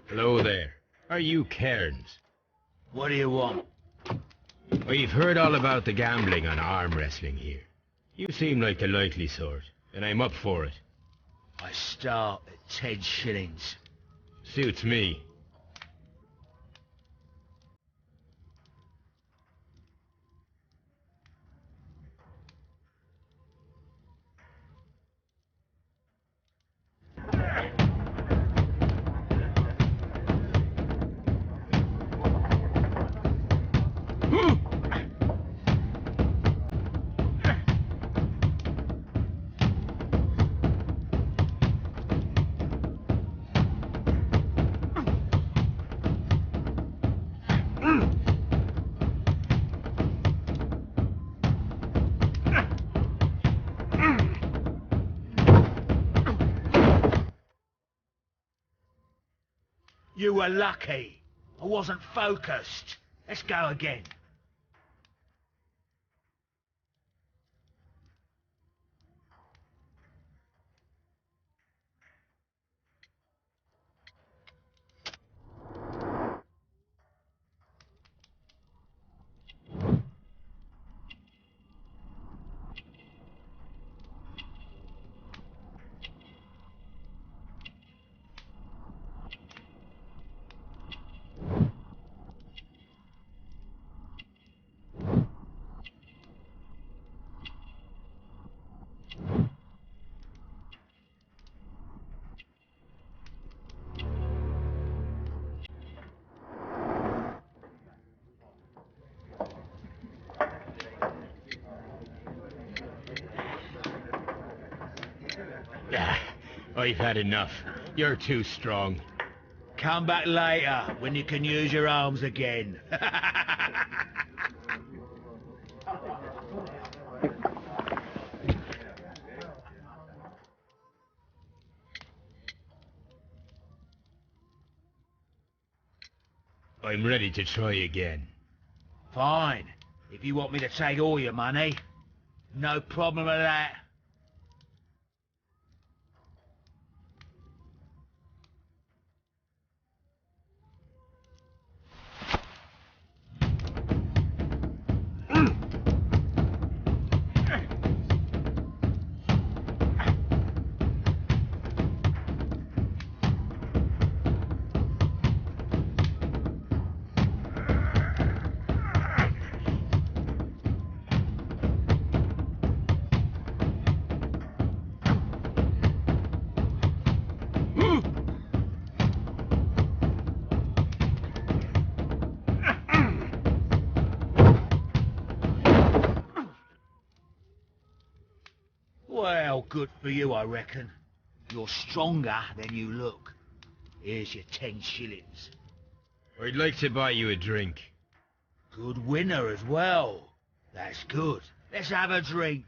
Hello there. Are you Cairns? What do you want? We've heard all about the gambling on arm wrestling here. You seem like the likely sort, and I'm up for it. I start at 10 shillings. Suits me. You were lucky. I wasn't focused. Let's go again. I've had enough. You're too strong. Come back later, when you can use your arms again. I'm ready to try again. Fine. If you want me to take all your money, no problem with that. Well, good for you, I reckon. You're stronger than you look. Here's your 10 shillings. I'd like to buy you a drink. Good winner as well. That's good. Let's have a drink.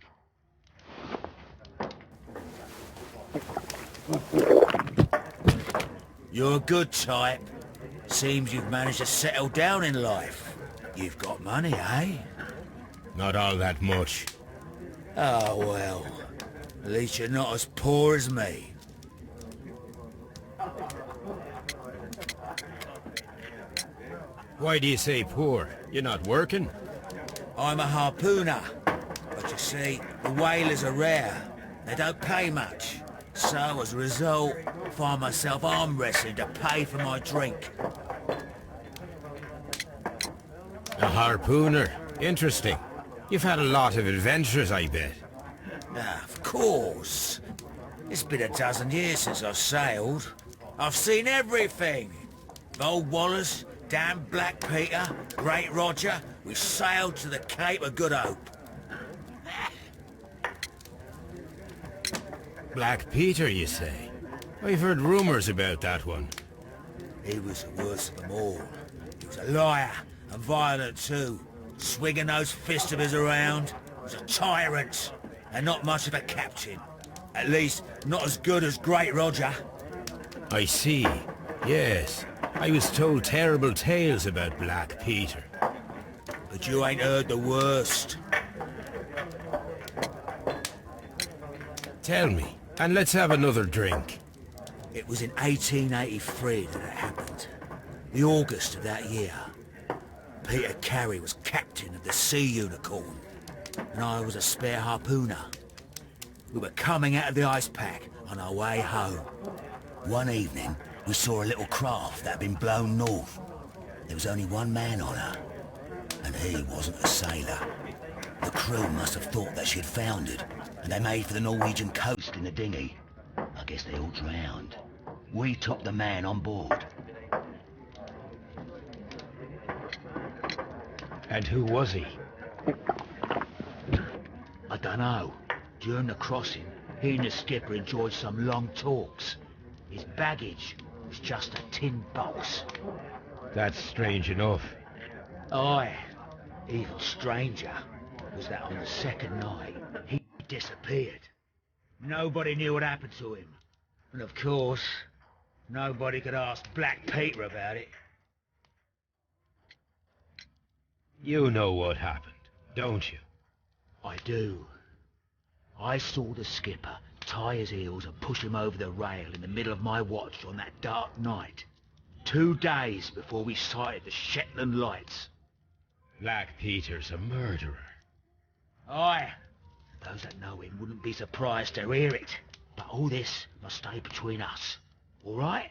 You're a good type. Seems you've managed to settle down in life. You've got money, eh? Not all that much. Oh, well. At least you're not as poor as me. Why do you say poor? You're not working? I'm a harpooner. But you see, the whalers are rare. They don't pay much. So, as a result, I find myself arm wrestling to pay for my drink. A harpooner? Interesting. You've had a lot of adventures, I bet. Of course. It's been a dozen years since I've sailed. I've seen everything. Old Wallace, damn Black Peter, Great Roger. We sailed to the Cape of Good Hope. Black Peter, you say? I've heard rumours about that one. He was the worst of them all. He was a liar, and violent too. Swinging those fists of his around. He was a tyrant, and not much of a captain. At least, not as good as Great Roger. I see. Yes. I was told terrible tales about Black Peter. but you ain't heard the worst. Tell me, and let's have another drink. It was in 1883 that it happened. The August of that year. Peter Carey was captain of the Sea Unicorn, and I was a spare harpooner. We were coming out of the ice pack on our way home. One evening, we saw a little craft that had been blown north. There was only one man on her, and he wasn't a sailor. The crew must have thought that she'd foundered, and they made for the Norwegian coast in the dinghy. I guess they all drowned. We took the man on board. And who was he? I dunno. During the crossing, he and the skipper enjoyed some long talks. His baggage was just a tin box. That's strange enough. Aye. Even stranger was that on the second night, he disappeared. Nobody knew what happened to him. And of course, nobody could ask Black Peter about it. You know what happened, don't you? I do. I saw the skipper tie his heels and push him over the rail in the middle of my watch on that dark night. 2 days before we sighted the Shetland lights. Black Peter's a murderer. Aye. Those that know him wouldn't be surprised to hear it. But all this must stay between us. All right?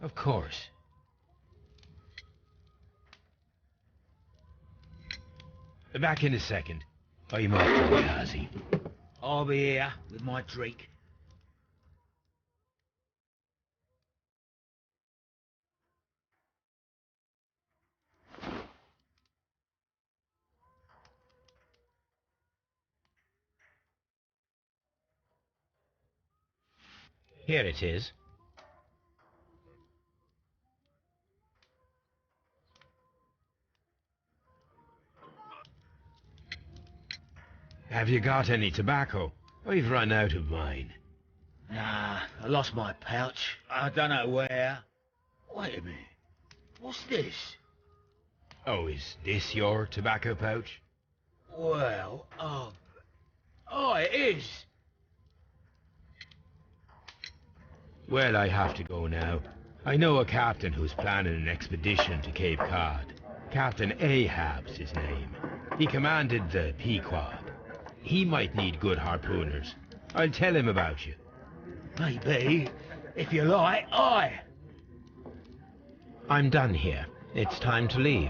Of course. Back in a second. I'm off to the Kazi. I'll be here with my drink. Here it is. Have you got any tobacco? I've run out of mine. Nah, I lost my pouch. I don't know where. Wait a minute. What's this? Oh, is this your tobacco pouch? Well, oh, it is. Well, I have to go now. I know a captain who's planning an expedition to Cape Cod. Captain Ahab's his name. He commanded the Pequod. He might need good harpooners. I'll tell him about you. Maybe. If you like, aye. I'm done here. It's time to leave.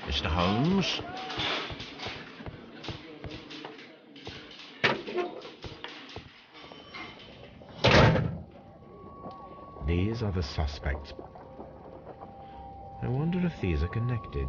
Mr. Holmes? These are the suspects. I wonder if these are connected.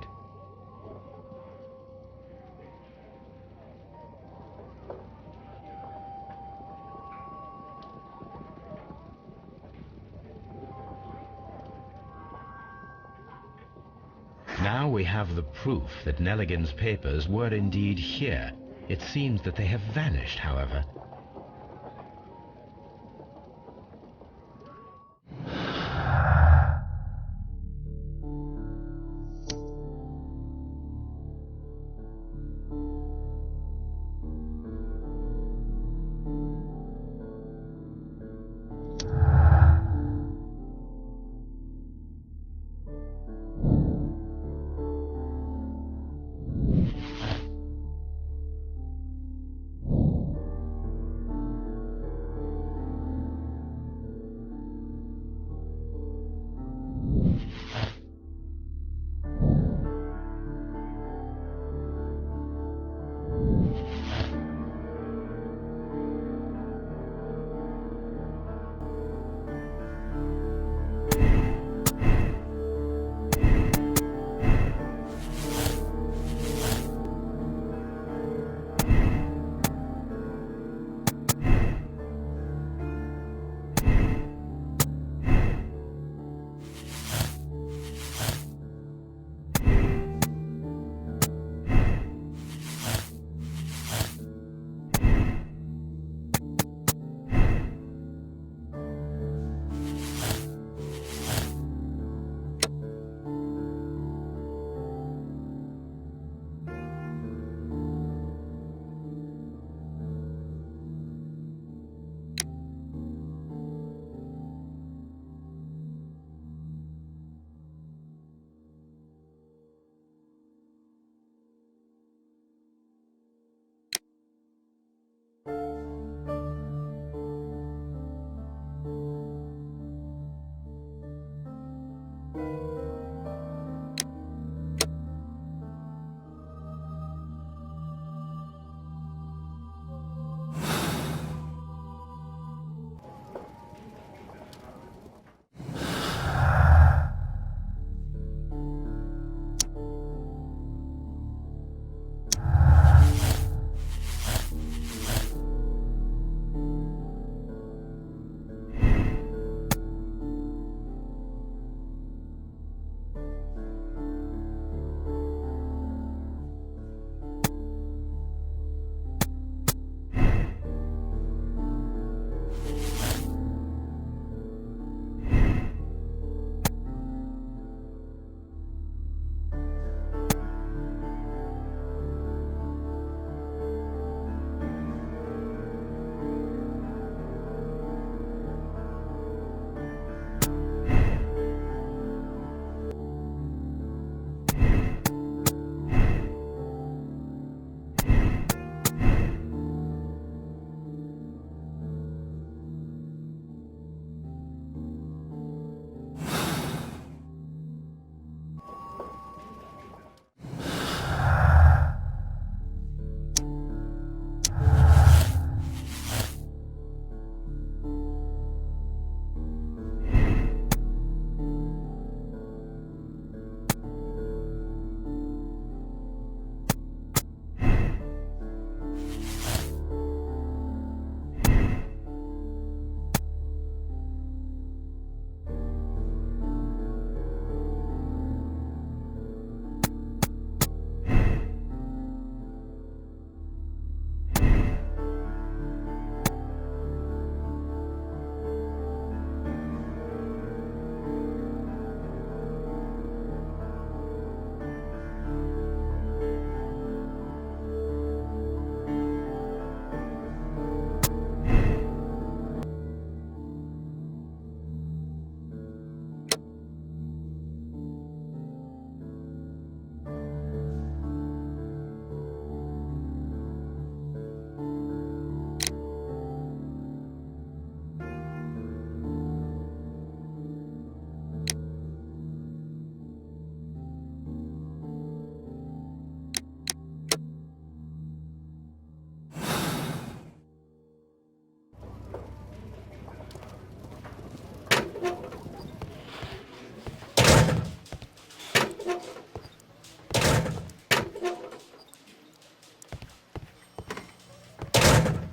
Now we have the proof that Nelligan's papers were indeed here. It seems that they have vanished, however.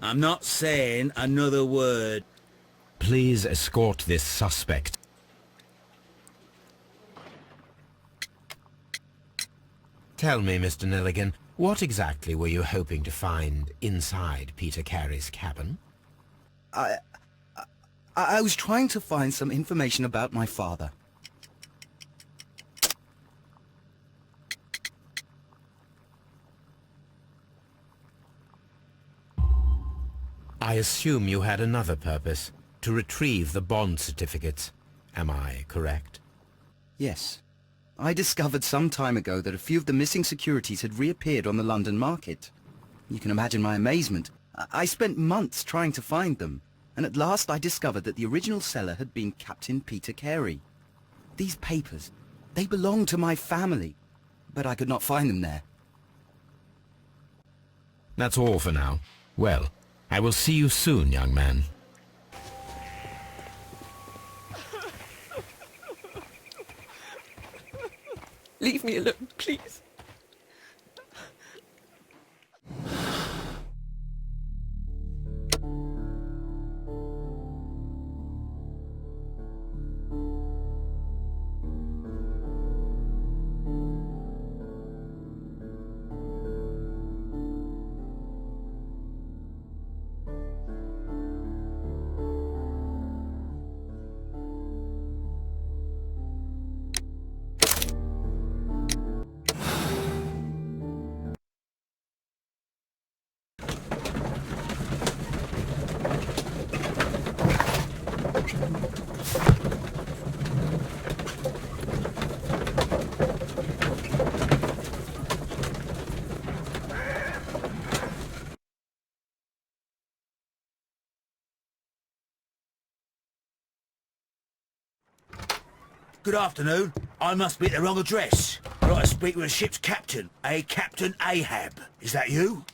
I'm not saying another word. Please escort this suspect. Tell me, Mr. Nelligan, what exactly were you hoping to find inside Peter Carey's cabin? I was trying to find some information about my father. I assume you had another purpose, to retrieve the bond certificates. Am I correct? Yes. I discovered some time ago that a few of the missing securities had reappeared on the London market. You can imagine my amazement. I spent months trying to find them, and at last I discovered that the original seller had been Captain Peter Carey. These papers, they belonged to my family, but I could not find them there. That's all for now. Well, I will see you soon, young man. Leave me alone, please. Good afternoon. I must be at the wrong address. I'd like to speak with a ship's captain, a Captain Ahab. Is that you?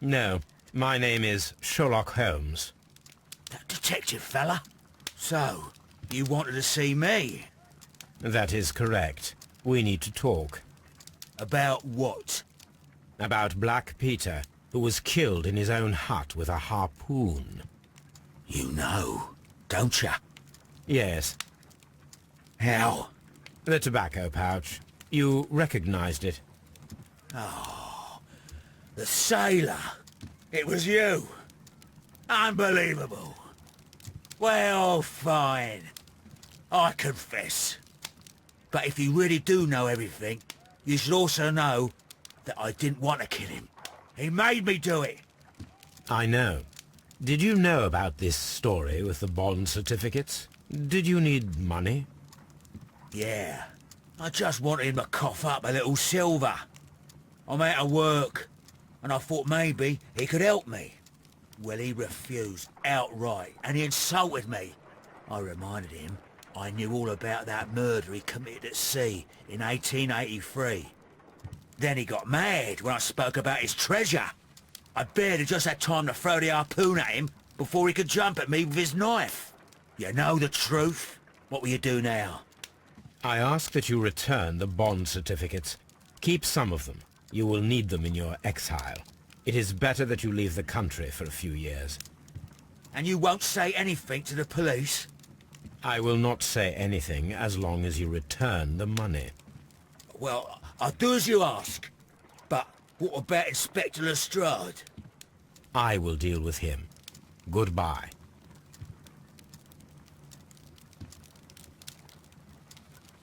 No, my name is Sherlock Holmes. That detective fella? So, you wanted to see me? That is correct. We need to talk. About what? About Black Peter, who was killed in his own hut with a harpoon. You know, don't ya? Yes. How? The tobacco pouch. You recognized it. The sailor. It was you. Unbelievable. Well, fine. I confess. But if you really do know everything, you should also know that I didn't want to kill him. He made me do it. I know. Did you know about this story with the bond certificates? Did you need money? Yeah. I just wanted him to cough up a little silver. I'm out of work, and I thought maybe he could help me. Well, he refused outright, and he insulted me. I reminded him I knew all about that murder he committed at sea in 1883. Then he got mad when I spoke about his treasure. I barely just had time to throw the harpoon at him before he could jump at me with his knife. You know the truth. What will you do now? I ask that you return the bond certificates. Keep some of them. You will need them in your exile. It is better that you leave the country for a few years. And you won't say anything to the police? I will not say anything as long as you return the money. Well, I'll do as you ask. But what about Inspector Lestrade? I will deal with him. Goodbye.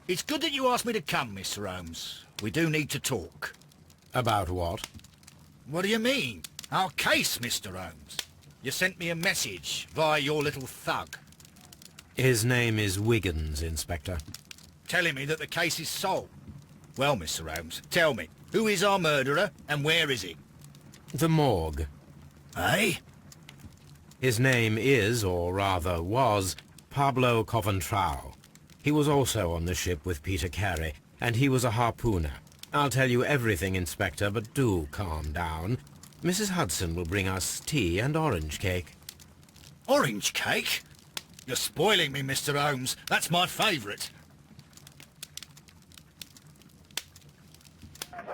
It's good that you asked me to come, Mr. Holmes. We do need to talk. About what? What do you mean? Our case, Mr. Holmes. You sent me a message via your little thug. His name is Wiggins, Inspector. Telling me that the case is solved. Well, Mr. Holmes, tell me, who is our murderer and where is he? The morgue. Eh? His name is, or rather was, Pablo Coventrao. He was also on the ship with Peter Carey, and he was a harpooner. I'll tell you everything, Inspector, but do calm down. Mrs. Hudson will bring us tea and orange cake. Orange cake? You're spoiling me, Mr. Holmes. That's my favourite.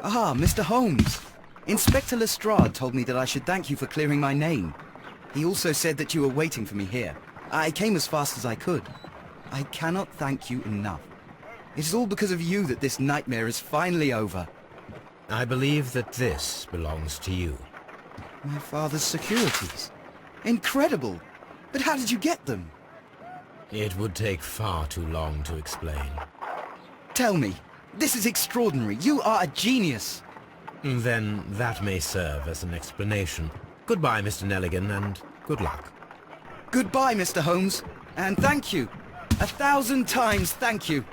Ah, Mr. Holmes. Inspector Lestrade told me that I should thank you for clearing my name. He also said that you were waiting for me here. I came as fast as I could. I cannot thank you enough. It is all because of you that this nightmare is finally over. I believe that this belongs to you. My father's securities. Incredible! But how did you get them? It would take far too long to explain. Tell me. This is extraordinary. You are a genius. Then that may serve as an explanation. Goodbye, Mr. Nelligan, and good luck. Goodbye, Mr. Holmes. And thank you. 1,000 times thank you.